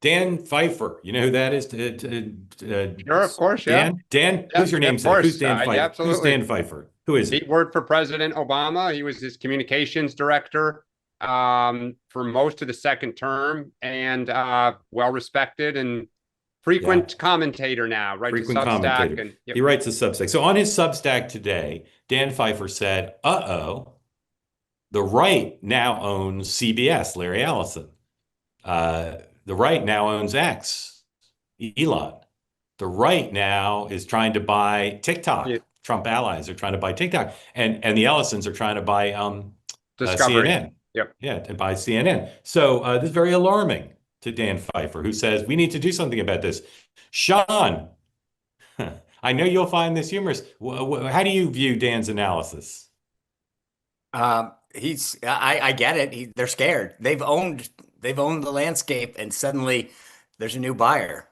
Dan Pfeiffer. You know who that is? Sure, of course, yeah. Dan, Yeah, who's your of namesake? Who's course. Dan Yeah, Pfeiffer? Who's absolutely. Dan Pfeiffer? Who is He he? worked for President Obama. He was his communications director for most of the second term and well respected and Yeah, frequent commentator now, writes a frequent Substack. commentator. And yep. He writes a Substack. So on his Substack today, Dan Pfeiffer said, "Uh-oh, the right now owns CBS, Larry Ellison. The right now owns X, Elon. The right now is trying to buy TikTok. Yeah, Trump allies are trying to buy TikTok, and the Ellisons are trying to buy Discovery. CNN. Yep. Yeah, to buy CNN. So this is very alarming to Dan Pfeiffer, who says we need to do something about this. Sean, I know you'll find this humorous. How do you view Dan's analysis? I get it. They're scared. They've owned the landscape, and suddenly there's a new buyer.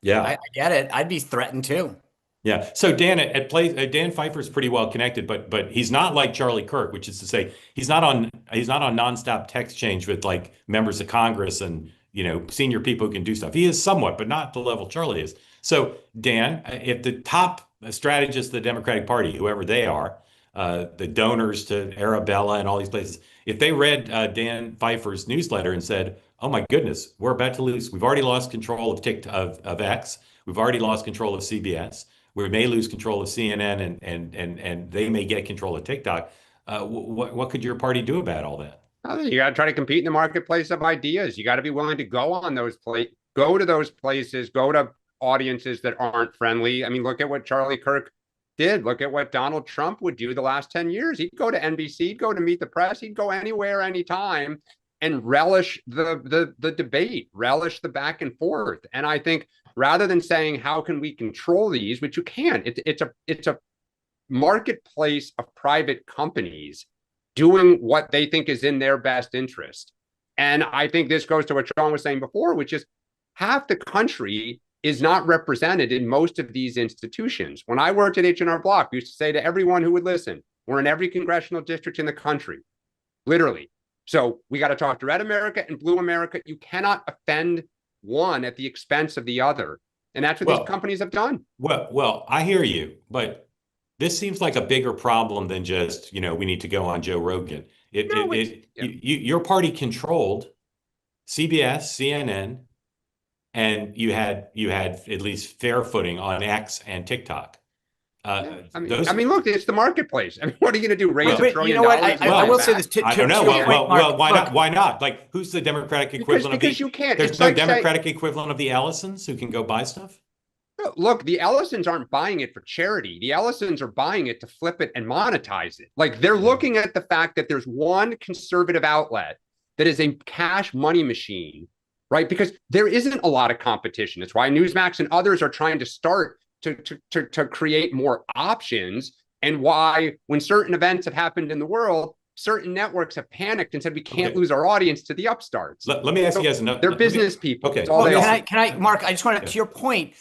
I, Yeah. I get it. I'd be threatened too. Yeah. So Dan at play Dan Pfeiffer's pretty well connected, but he's not like Charlie Kirk, which is to say he's not on nonstop text change with like members of Congress and senior people who can do stuff. He is somewhat, but not the level Charlie is. So Dan, if the top strategists of the Democratic Party, whoever they are, the donors to Arabella and all these places, if they read Dan Pfeiffer's newsletter and said, "Oh my goodness, we're about to lose. We've already lost control of of X. We've already lost control of CBS. We may lose control of CNN and they may get control of TikTok." What could your party do about all that? You got to try to compete in the marketplace of ideas. You got to be willing to go on go to those places, go to audiences that aren't friendly. I mean, look at what Charlie Kirk did. Look at what Donald Trump would do the last 10 years. He'd go to NBC, he'd go to Meet the Press, he'd go anywhere, anytime, and relish the debate, relish the back and forth. And I think rather than saying how can we control these, which you can, it's a marketplace of private companies doing what they think is in their best interest. And I think this goes to what Sean was saying before, which is half the country is not represented in most of these institutions. When I worked at H&R Block, we used to say to everyone who would listen, we're in every congressional district in the country, literally. So we got to talk to Red America and Blue America. You cannot offend one at the expense of the other. And that's what these companies have done. Well, I hear you, but this seems like a bigger problem than just, we need to go on Joe Rogan. No, Your party controlled CBS, CNN, and you had at least fair footing on X and TikTok. I mean, look, it's the marketplace. I mean, what are you going to do? Raise $1 trillion? You know what? I will say this. I don't know. Well, why not? Why not? Like, who's the Democratic equivalent because you can't. There's no Democratic equivalent of the Ellisons who can go buy stuff. Look, the Ellisons aren't buying it for charity. The Ellisons are buying it to flip it and monetize it. Like they're looking at the fact that there's one conservative outlet that is a cash money machine, right? Because there isn't a lot of competition. That's why Newsmax and others are trying to start to create more options, and why when certain events have happened in the world, certain networks have panicked and said we can't lose our audience to the upstarts. Let me ask you guys another. They're business people. Okay. Can I, Mark? I just want to your point.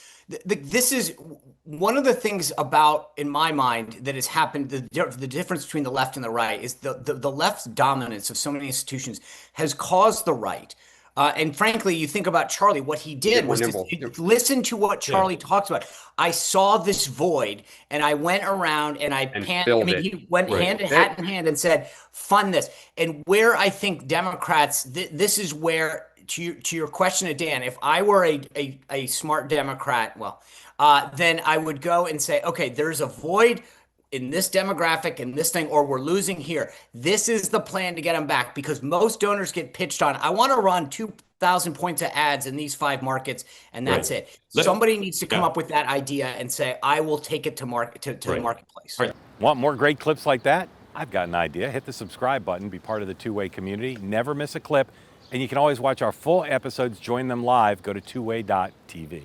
This is one of the things about, in my mind, that has happened. The difference between the left and the right is the left's dominance of so many institutions has caused the right. And frankly, you think about Charlie, what he did was to listen to what Charlie talks about. I saw this void and I went around and he went hand in hand and said, fund this. And where I think Democrats, this is where, to your question to Dan, if I were a smart Democrat, then I would go and say, okay, there's a void in this demographic and this thing, or we're losing here. This is the plan to get them back, because most donors get pitched on, I want to run 2,000 points of ads in these 5 markets, and that's it. Somebody needs to come up with that idea and say, I will take it to the marketplace. Right. Want more great clips like that? I've got an idea. Hit the subscribe button, be part of the two-way community, never miss a clip, and you can always watch our full episodes, join them live, go to twoway.tv.